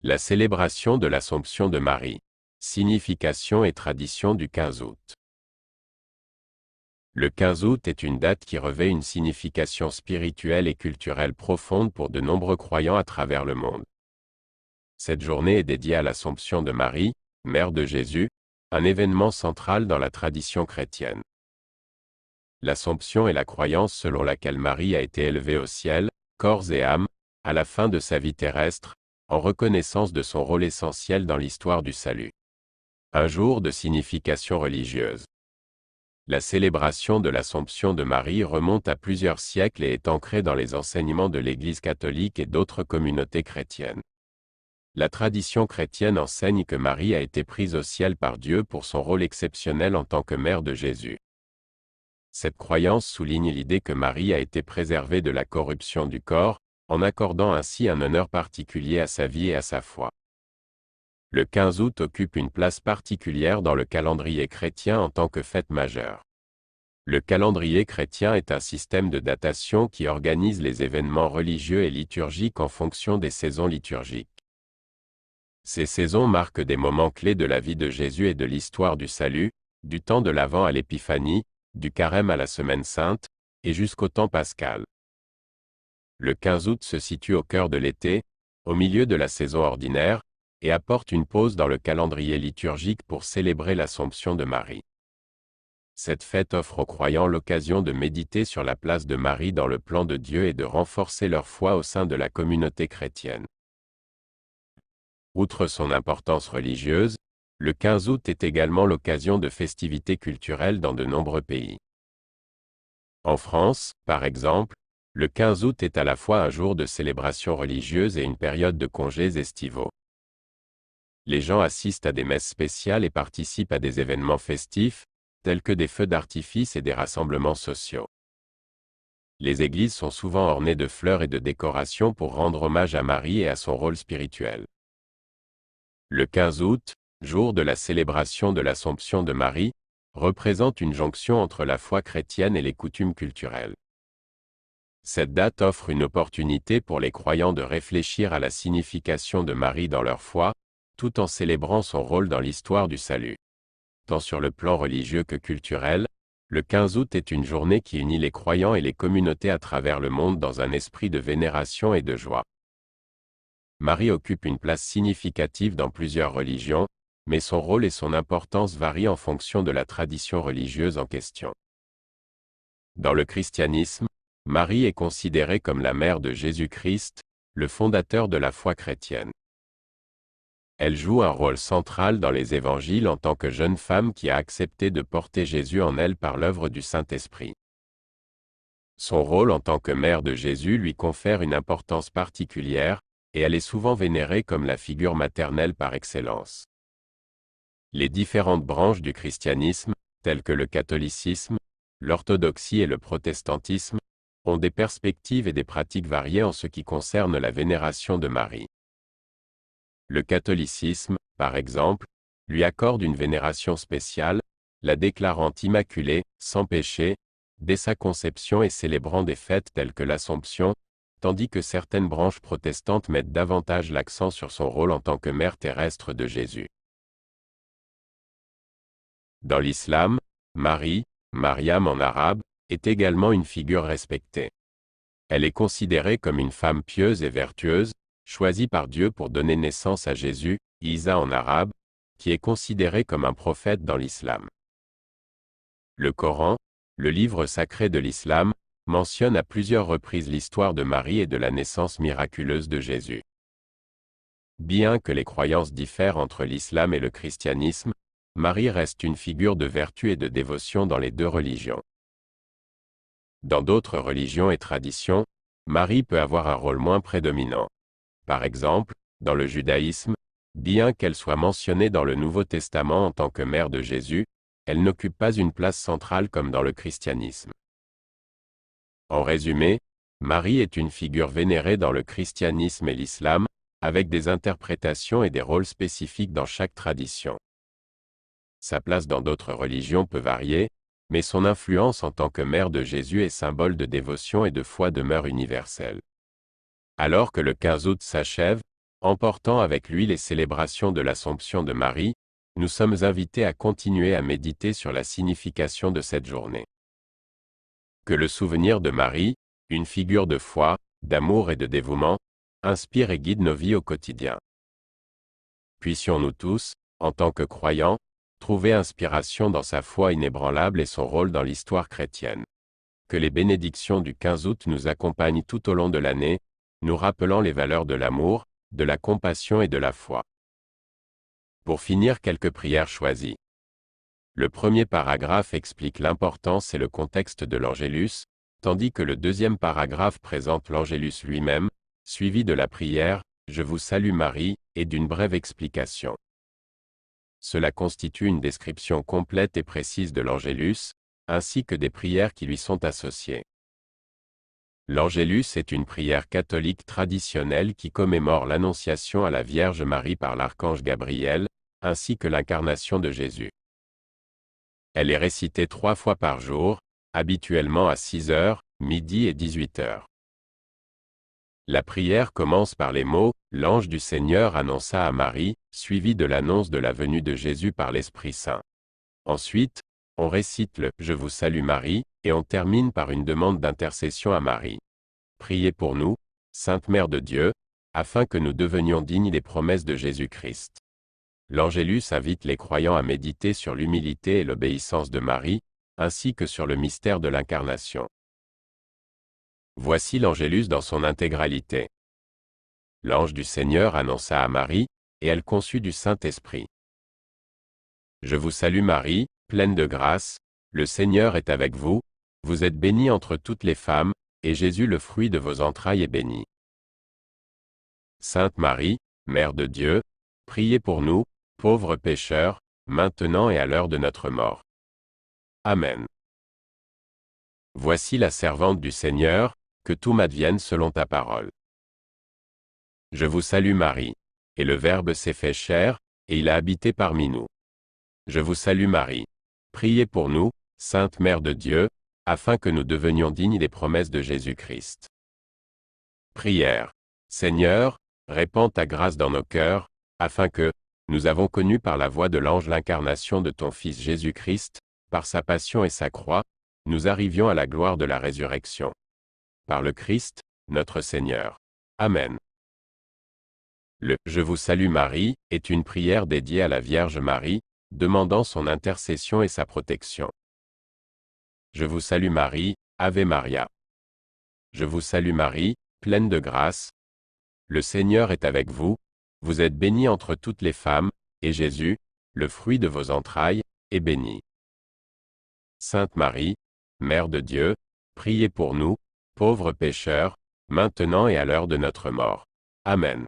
La célébration de l'Assomption de Marie. Signification et tradition du 15 août. Le 15 août est une date qui revêt une signification spirituelle et culturelle profonde pour de nombreux croyants à travers le monde. Cette journée est dédiée à l'Assomption de Marie, mère de Jésus, un événement central dans la tradition chrétienne. L'Assomption est la croyance selon laquelle Marie a été élevée au ciel, corps et âme, à la fin de sa vie terrestre, en reconnaissance de son rôle essentiel dans l'histoire du salut. Un jour de signification religieuse. La célébration de l'Assomption de Marie remonte à plusieurs siècles et est ancrée dans les enseignements de l'Église catholique et d'autres communautés chrétiennes. La tradition chrétienne enseigne que Marie a été prise au ciel par Dieu pour son rôle exceptionnel en tant que mère de Jésus. Cette croyance souligne l'idée que Marie a été préservée de la corruption du corps, en accordant ainsi un honneur particulier à sa vie et à sa foi. Le 15 août occupe une place particulière dans le calendrier chrétien en tant que fête majeure. Le calendrier chrétien est un système de datation qui organise les événements religieux et liturgiques en fonction des saisons liturgiques. Ces saisons marquent des moments clés de la vie de Jésus et de l'histoire du salut, du temps de l'Avent à l'Épiphanie, du Carême à la Semaine Sainte, et jusqu'au temps pascal. Le 15 août se situe au cœur de l'été, au milieu de la saison ordinaire, et apporte une pause dans le calendrier liturgique pour célébrer l'Assomption de Marie. Cette fête offre aux croyants l'occasion de méditer sur la place de Marie dans le plan de Dieu et de renforcer leur foi au sein de la communauté chrétienne. Outre son importance religieuse, le 15 août est également l'occasion de festivités culturelles dans de nombreux pays. En France, par exemple, le 15 août est à la fois un jour de célébration religieuse et une période de congés estivaux. Les gens assistent à des messes spéciales et participent à des événements festifs, tels que des feux d'artifice et des rassemblements sociaux. Les églises sont souvent ornées de fleurs et de décorations pour rendre hommage à Marie et à son rôle spirituel. Le 15 août, jour de la célébration de l'Assomption de Marie, représente une jonction entre la foi chrétienne et les coutumes culturelles. Cette date offre une opportunité pour les croyants de réfléchir à la signification de Marie dans leur foi, tout en célébrant son rôle dans l'histoire du salut. Tant sur le plan religieux que culturel, le 15 août est une journée qui unit les croyants et les communautés à travers le monde dans un esprit de vénération et de joie. Marie occupe une place significative dans plusieurs religions, mais son rôle et son importance varient en fonction de la tradition religieuse en question. Dans le christianisme, Marie est considérée comme la mère de Jésus-Christ, le fondateur de la foi chrétienne. Elle joue un rôle central dans les évangiles en tant que jeune femme qui a accepté de porter Jésus en elle par l'œuvre du Saint-Esprit. Son rôle en tant que mère de Jésus lui confère une importance particulière, et elle est souvent vénérée comme la figure maternelle par excellence. Les différentes branches du christianisme, telles que le catholicisme, l'orthodoxie et le protestantisme, ont des perspectives et des pratiques variées en ce qui concerne la vénération de Marie. Le catholicisme, par exemple, lui accorde une vénération spéciale, la déclarant immaculée, sans péché, dès sa conception et célébrant des fêtes telles que l'Assomption, tandis que certaines branches protestantes mettent davantage l'accent sur son rôle en tant que mère terrestre de Jésus. Dans l'islam, Marie, Mariam en arabe, est également une figure respectée. Elle est considérée comme une femme pieuse et vertueuse, choisie par Dieu pour donner naissance à Jésus, Isa en arabe, qui est considéré comme un prophète dans l'islam. Le Coran, le livre sacré de l'islam, mentionne à plusieurs reprises l'histoire de Marie et de la naissance miraculeuse de Jésus. Bien que les croyances diffèrent entre l'islam et le christianisme, Marie reste une figure de vertu et de dévotion dans les deux religions. Dans d'autres religions et traditions, Marie peut avoir un rôle moins prédominant. Par exemple, dans le judaïsme, bien qu'elle soit mentionnée dans le Nouveau Testament en tant que mère de Jésus, elle n'occupe pas une place centrale comme dans le christianisme. En résumé, Marie est une figure vénérée dans le christianisme et l'islam, avec des interprétations et des rôles spécifiques dans chaque tradition. Sa place dans d'autres religions peut varier, mais son influence en tant que mère de Jésus et symbole de dévotion et de foi demeure universelle. Alors que le 15 août s'achève, Emportant avec lui les célébrations de l'Assomption de Marie, nous sommes invités à continuer à méditer sur la signification de cette journée. Que le souvenir de Marie, une figure de foi, d'amour et de dévouement, inspire et guide nos vies au quotidien. Puissions-nous tous, en tant que croyants, trouver inspiration dans sa foi inébranlable et son rôle dans l'histoire chrétienne. Que les bénédictions du 15 août nous accompagnent tout au long de l'année, nous rappelant les valeurs de l'amour, de la compassion et de la foi. Pour finir, quelques prières choisies. Le premier paragraphe explique l'importance et le contexte de l'Angélus, tandis que le deuxième paragraphe présente l'Angélus lui-même, suivi de la prière « Je vous salue Marie » et d'une brève explication. Cela constitue une description complète et précise de l'Angélus, ainsi que des prières qui lui sont associées. L'Angélus est une prière catholique traditionnelle qui commémore l'Annonciation à la Vierge Marie par l'archange Gabriel, ainsi que l'incarnation de Jésus. Elle est récitée 3 fois par jour, habituellement à 6 heures, midi et 18 heures. La prière commence par les mots « L'ange du Seigneur annonça à Marie », suivi de l'annonce de la venue de Jésus par l'Esprit Saint. Ensuite, on récite le « Je vous salue Marie » et on termine par une demande d'intercession à Marie. Priez pour nous, Sainte Mère de Dieu, afin que nous devenions dignes des promesses de Jésus-Christ. L'Angélus invite les croyants à méditer sur l'humilité et l'obéissance de Marie, ainsi que sur le mystère de l'Incarnation. Voici l'Angélus dans son intégralité. L'ange du Seigneur annonça à Marie, et elle conçut du Saint-Esprit. Je vous salue Marie, pleine de grâce, le Seigneur est avec vous, vous êtes bénie entre toutes les femmes, et Jésus le fruit de vos entrailles est béni. Sainte Marie, Mère de Dieu, priez pour nous, pauvres pécheurs, maintenant et à l'heure de notre mort. Amen. Voici la servante du Seigneur, que tout m'advienne selon ta parole. Je vous salue Marie. Et le Verbe s'est fait chair, et il a habité parmi nous. Je vous salue Marie. Priez pour nous, Sainte Mère de Dieu, afin que nous devenions dignes des promesses de Jésus-Christ. Prière. Seigneur, répands ta grâce dans nos cœurs, afin que, nous avons connu par la voix de l'ange l'incarnation de ton Fils Jésus-Christ, par sa passion et sa croix, nous arrivions à la gloire de la résurrection. Par le Christ, notre Seigneur. Amen. Le « Je vous salue Marie » est une prière dédiée à la Vierge Marie, demandant son intercession et sa protection. Je vous salue Marie, Ave Maria. Je vous salue Marie, pleine de grâce. Le Seigneur est avec vous, vous êtes bénie entre toutes les femmes, et Jésus, le fruit de vos entrailles, est béni. Sainte Marie, Mère de Dieu, priez pour nous, pauvres pécheurs, maintenant et à l'heure de notre mort. Amen.